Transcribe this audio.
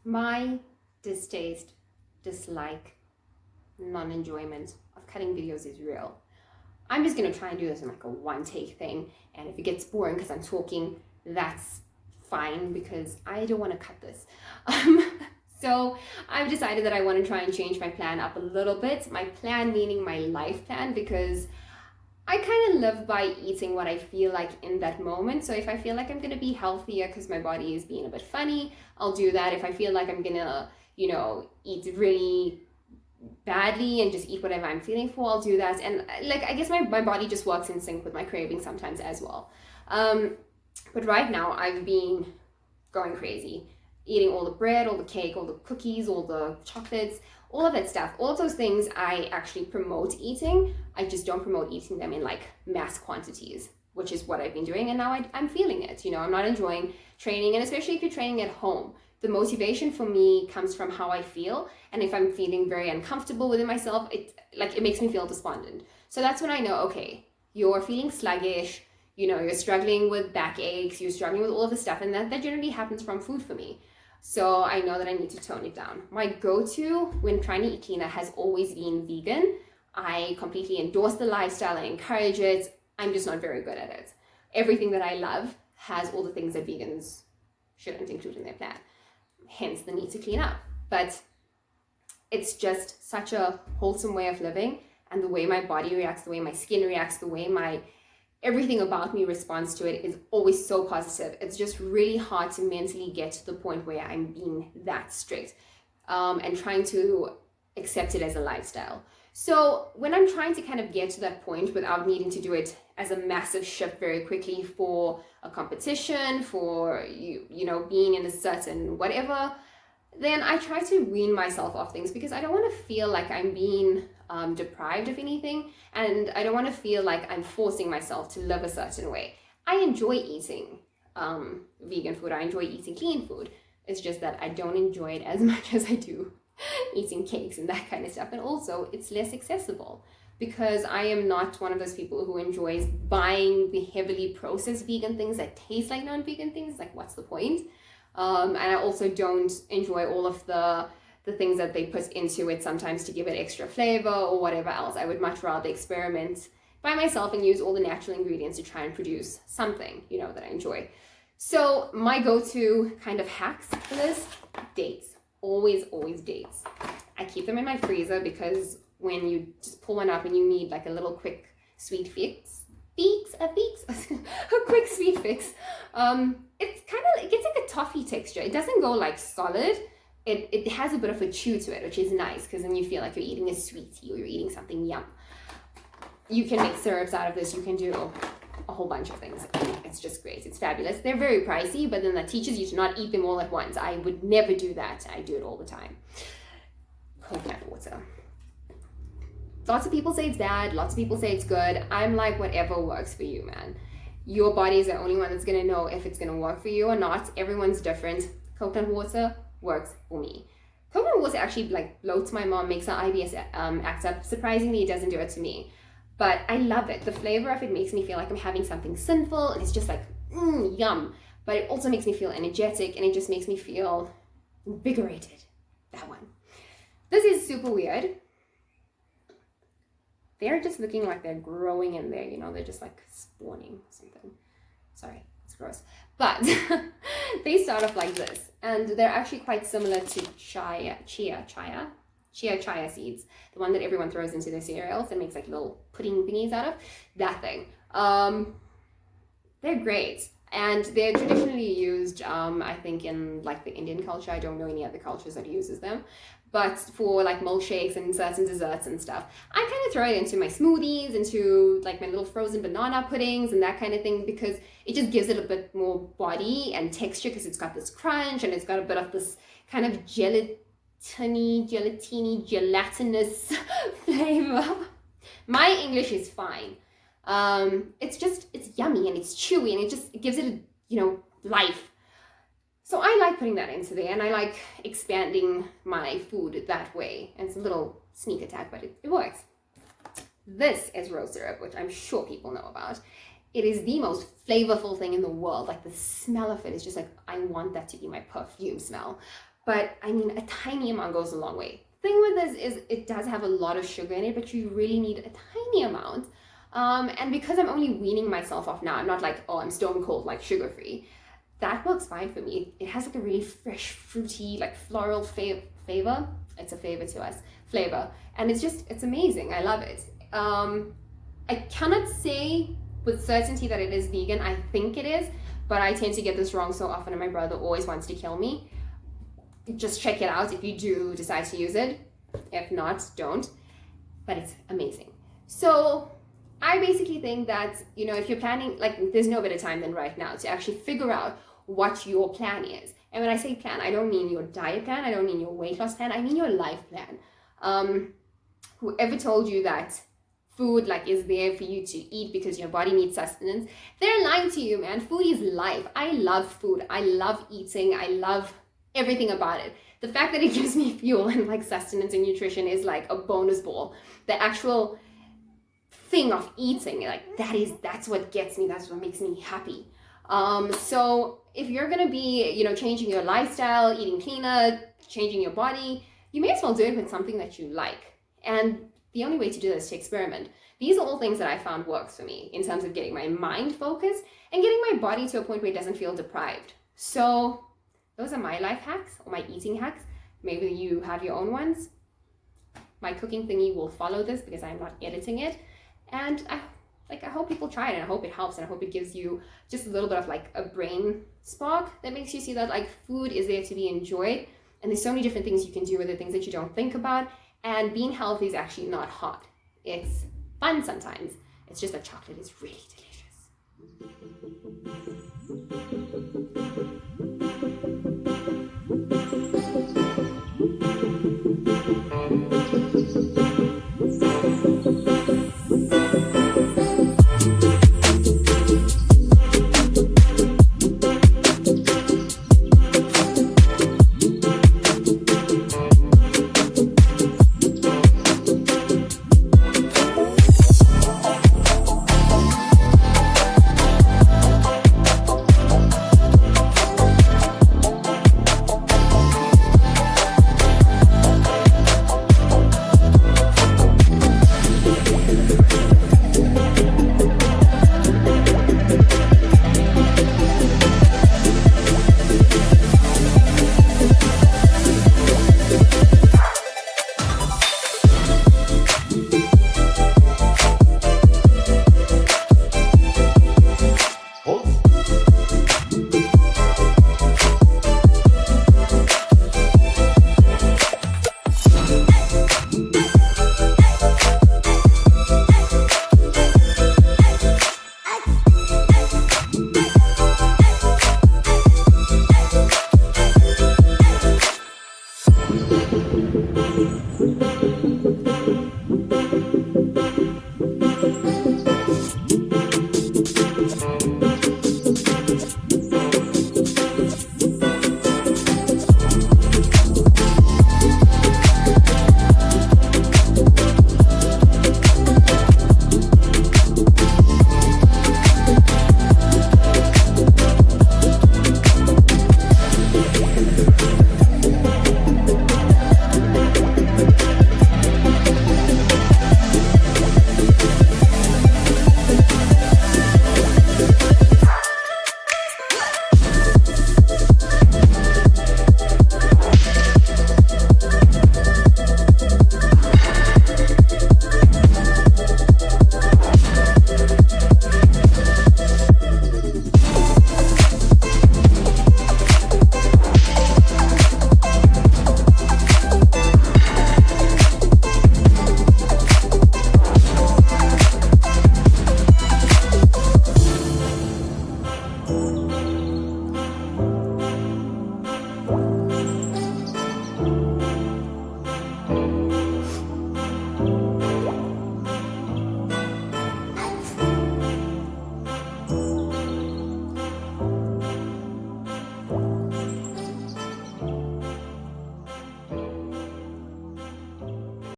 My distaste, dislike, non-enjoyment of cutting videos is real. I'm just going to try and do this in like a one-take thing. And if it gets boring because I'm talking, that's fine because I don't want to cut this. So I've decided that I want to try and change my plan up a little bit. My plan meaning my life plan, because I kind of live by eating what I feel like in that moment. So if I feel like I'm going to be healthier because my body is being a bit funny, I'll do that. If I feel like I'm going to, eat really badly and just eat whatever I'm feeling for, I'll do that. And like, I guess my body just works in sync with my cravings sometimes as well. But right now I've been going crazy, eating all the bread, all the cake, all the cookies, all the chocolates, all of that stuff. All of those things I actually promote eating. I just don't promote eating them in like mass quantities, which is what I've been doing. And now I'm feeling it. I'm not enjoying training. And especially if you're training at home, the motivation for me comes from how I feel. And if I'm feeling very uncomfortable within myself, it makes me feel despondent. So that's when I know, okay, you're feeling sluggish, you're struggling with backaches, you're struggling with all of this stuff. And that generally happens from food for me. So I know that I need to tone it down. My go-to when trying to eat cleaner has always been vegan. I completely endorse the lifestyle. I encourage it. I'm just not very good at it. Everything that I love has all the things that vegans shouldn't include in their plan. Hence the need to clean up. But it's just such a wholesome way of living. And the way my body reacts, the way my skin reacts, the way everything about me responds to it is always so positive. It's just really hard to mentally get to the point where I'm being that strict and trying to accept it as a lifestyle. So when I'm trying to kind of get to that point without needing to do it as a massive shift very quickly for a competition, for being in a certain whatever, then I try to wean myself off things because I don't want to feel like I'm being deprived of anything, and I don't want to feel like I'm forcing myself to live a certain way. I enjoy eating vegan food. I enjoy eating clean food. It's just that I don't enjoy it as much as I do eating cakes and that kind of stuff. And also it's less accessible because I am not one of those people who enjoys buying the heavily processed vegan things that taste like non-vegan things. Like, what's the point? And I also don't enjoy all of the things that they put into it sometimes to give it extra flavor or whatever else. I would much rather experiment by myself and use all the natural ingredients to try and produce something, that I enjoy. So my go-to kind of hacks for this, dates. Always dates. I keep them in my freezer because when you just pull one up and you need like a little quick sweet fix, a quick sweet fix. It gets like a toffee texture. It doesn't go like solid. It has a bit of a chew to it, which is nice because then you feel like you're eating a sweetie or you're eating something yum. You can make syrups out of this. You can do a whole bunch of things. It's just great. It's fabulous. They're very pricey, but then that teaches you to not eat them all at once. I would never do that. I do it all the time. Coconut water. Lots of people say it's bad. Lots of people say it's good. I'm like, whatever works for you, man. Your body is the only one that's going to know if it's going to work for you or not. Everyone's different. Coconut water works for me. Coconut water actually bloats my mom, makes her IBS act up. Surprisingly, it doesn't do it to me. But I love it. The flavor of it makes me feel like I'm having something sinful, and it's just like, yum. But it also makes me feel energetic, and it just makes me feel invigorated. That one. This is super weird. They're just looking like they're growing in there, they're just like spawning something. Sorry, it's gross. But they start off like this, and they're actually quite similar to chia seeds, the one that everyone throws into their cereals and makes like little pudding thingies out of, that thing. They're great, and they're traditionally used, I think in like the Indian culture. I don't know any other cultures that uses them, but for like milkshakes and certain desserts and stuff, I kind of throw it into my smoothies, into like my little frozen banana puddings and that kind of thing, because it just gives it a bit more body and texture, because it's got this crunch and it's got a bit of this kind of gelatiny, gelatinous flavor. My English is fine. It's yummy and it's chewy and it gives it life. So I like putting that into there, and I like expanding my food that way. And it's a little sneak attack, but it works. This is rose syrup, which I'm sure people know about. It is the most flavorful thing in the world. Like, the smell of it is just like, I want that to be my perfume smell. but I mean, a tiny amount goes a long way. Thing with this is it does have a lot of sugar in it, but you really need a tiny amount. And because I'm only weaning myself off now, I'm not like, oh, I'm stone cold, like sugar free. That works fine for me. It has like a really fresh, fruity, like floral flavor. It's a flavor to us, flavor. And it's amazing. I love it. I cannot say with certainty that it is vegan. I think it is, but I tend to get this wrong so often, and my brother always wants to kill me. Just check it out if you do decide to use it. If not, don't. But it's amazing. So I basically think that, you know, if you're planning, like, there's no better time than right now to actually figure out what your plan is. And when I say plan, I don't mean your diet plan, I don't mean your weight loss plan, I mean your life plan. Whoever told you that food like is there for you to eat because your body needs sustenance, they're lying to you, man. Food is life. I love food. I love eating. I love everything about it. The fact that it gives me fuel and like sustenance and nutrition is like a bonus ball. The actual thing of eating, like that's what gets me. That's what makes me happy. So if you're gonna be, you know, changing your lifestyle, eating cleaner, changing your body, you may as well do it with something that you like. And the only way to do this is to experiment. These are all things that I found works for me in terms of getting my mind focused and getting my body to a point where it doesn't feel deprived. So those are my life hacks or my eating hacks. Maybe you have your own ones. My cooking thingy will follow this because I'm not editing it. And I hope people try it, and I hope it helps, and I hope it gives you just a little bit of like a brain spark that makes you see that like food is there to be enjoyed. And there's so many different things you can do with it, things that you don't think about. And being healthy is actually not hard. It's fun sometimes. It's just that chocolate is really delicious.